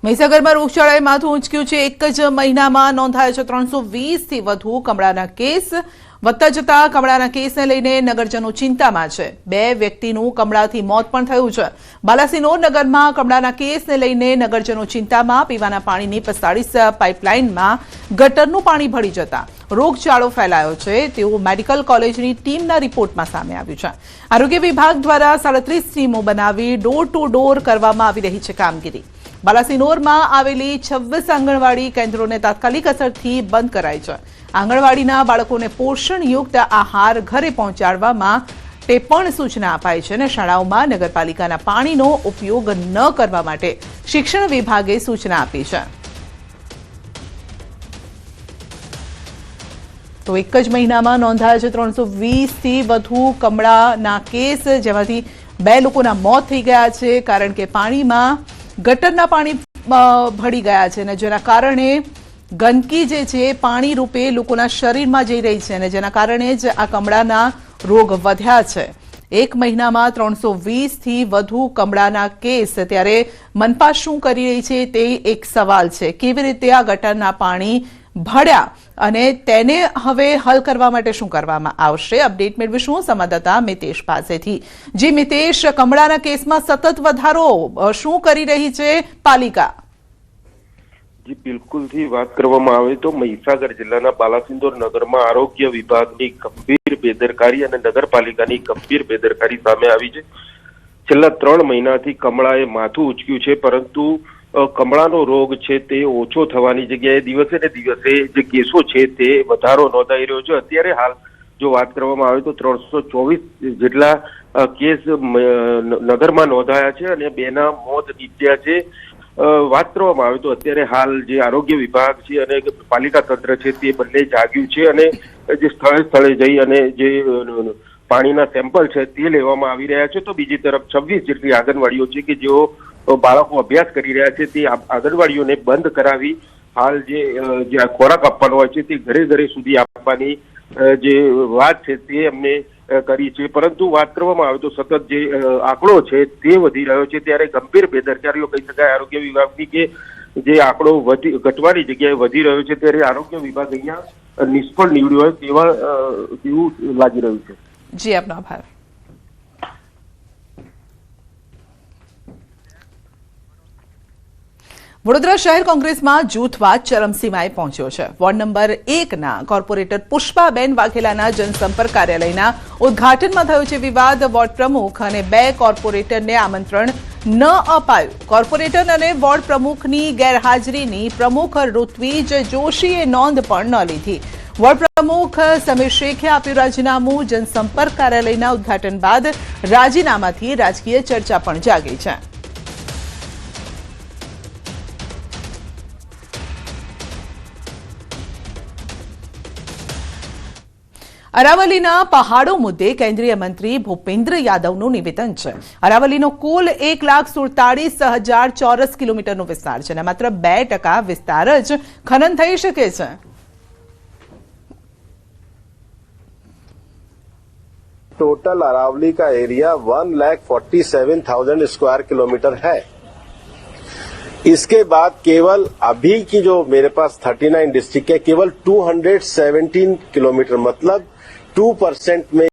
મહીસાગરમાં રોગચાળાએ માથું ઊંચક્યું છે। એક જ મહિનામાં નોંધાયા છે 320થી વધુ કમળાના કેસ। વધતા જતા કમળાના કેસને લઈને નગરજનો ચિંતામાં છે। 2 વ્યક્તિનું કમળાથી મોત પણ થયું છે। બાલાસિનોર નગરમાં કમળાના કેસને લઈને નગરજનો ચિંતામાં। પીવાના પાણીની 45 પાઇપલાઇનમાં ગટરનું પાણી ભળી જતા રોગચાળો ફેલાયો છે તેવું મેડિકલ કોલેજની ટીમના રિપોર્ટમાં સામે આવ્યું છે। આરોગ્ય વિભાગ દ્વારા 37 ટીમો બનાવી ડોર ટુ ડોર કરવામાં આવી રહી છે કામગીરી। બાલાસિનોરમાં આવેલી 26 આંગણવાડી કેન્દ્રોને તાત્કાલિક અસરથી બંધ કરાઈ છે। આંગણવાડીના બાળકોને પોષણયુક્ત આહાર ઘરે પહોંચાડવામાં તે પણ સૂચના અપાઈ છે અને શાળાઓમાં નગરપાલિકાના પાણીનો ઉપયોગ ન કરવા માટે શિક્ષણ વિભાગે સૂચના આપી છે। તો એક જ મહિનામાં નોંધાયા છે 320થી વધુ કમળાના કેસ, જેમાંથી 2 લોકોના મોત થઈ ગયા છે કારણ કે પાણીમાં ગટરના પાણી ભળી ગયા છે અને જેના કારણે ગંદકી જે છે પાણી રૂપે લોકોના શરીરમાં જઈ રહી છે અને જેના કારણે જ આ કમળાના રોગ વધ્યા છે। એક મહિનામાં 320થી વધુ કમળાના કેસ। ત્યારે મનપા શું કરી રહી છે તે એક સવાલ છે। કેવી રીતે આ ગટરના પાણી ભળ્યા અને તેને હવે હલ કરવા માટે શું કરવામાં આવશે? અપડેટ મેળવીશું સંવાદદાતા મિતેશ પાસેથી। જી મિતેશ, કમળાના કેસમાં સતત વધારો શું કરી રહી છે પાલિકા? જી બિલકુલથી વાત કરવામાં આવે તો મહીસાગર જિલ્લાના બાલાસિનોર નગરમાં આરોગ્ય વિભાગની ગંભીર બેદરકારી અને નગરપાલિકાની ગંભીર બેદરકારી સામે આવી છે। છેલ્લા 3 મહિનાથી કમળાએ માથું ઉંચક્યું છે, પરંતુ કમળાનો રોગ છે તે ઓછો થવાની જગ્યાએ દિવસે ને દિવસે જે કેસો છે તે વધારો નોંધાઈ રહ્યો છે। અત્યારે હાલ જો વાત કરવામાં આવે તો 324 જેટલા કેસ નગરમાં નોંધાયા છે અને 2ના મોત નીપજ્યા છે। વાત કરવામાં આવે તો અત્યારે હાલ જે આરોગ્ય વિભાગ છે અને પાલિકા તંત્ર છે તે બંને જાગ્યું છે અને જે સ્થળે જઈ અને જે પાણીના સેમ્પલ છે તે લેવામાં આવી રહ્યા છે। તો બીજી તરફ 26 જેટલી આંગણવાડીઓ છે કે જેઓ બાળકો અભ્યાસ કરી રહ્યા છે તે આંગણવાડીઓને બંધ કરાવી હાલ જે ખોરાક આપવાનો હોય છે તે ઘરે ઘરે સુધી આપવાની જે વાત છે તે અમને કરી છે। પરંતુ વાત કરવામાં આવે તો સતત જે આંકડો છે તે વધી રહ્યો છે, ત્યારે ગંભીર બેદરકારીઓ કહી શકાય આરોગ્ય વિભાગની કે જે આંકડો ઘટવાની જગ્યાએ વધી રહ્યો છે, ત્યારે આરોગ્ય વિભાગ અહીંયા નિષ્ફળ નીવડ્યો હોય તેવું લાગી રહ્યું છે। જી, આપનો આભાર। વડોદરા શહેર કોંગ્રેસમાં જૂથવાદ ચરમસીમાએ પહોંચ્યો છે। વોર્ડ નંબર 1ના કોર્પોરેટર પુષ્પાબેન વાઘેલાના જનસંપર્ક કાર્યાલયના ઉદ્ઘાટનમાં થયો છે વિવાદ। વોર્ડ પ્રમુખ અને 2 કોર્પોરેટરને આમંત્રણ ન અપાયું। કોર્પોરેટર અને વોર્ડ પ્રમુખની ગેરહાજરીની પ્રમુખ ઋત્વિજ જોશીએ નોંધ પણ ન લીધી। વોર્ડ પ્રમુખ સમીર શેખે આપ્યું રાજીનામું। જનસંપર્ક કાર્યાલયના ઉદ્ઘાટન બાદ રાજીનામાથી રાજકીય ચર્ચા પણ જાગી છે। અરાવલીના પહાડો મુદ્દે કેન્દ્રીય મંત્રી ભૂપેન્દ્ર યાદવનું નિવેદન છે। અરાવલીનો કુલ 1,47,000 ચોરસ કિલોમીટરનો વિસ્તાર છે અને માત્ર 2% વિસ્તાર જ ખનન થઈ શકે છે। टोटल अरावली का एरिया 1,47,000 स्क्वायर किलोमीटर है। इसके बाद केवल अभी की जो मेरे पास 39 डिस्ट्रिक्ट है, केवल 217 किलोमीटर मतलब 2% में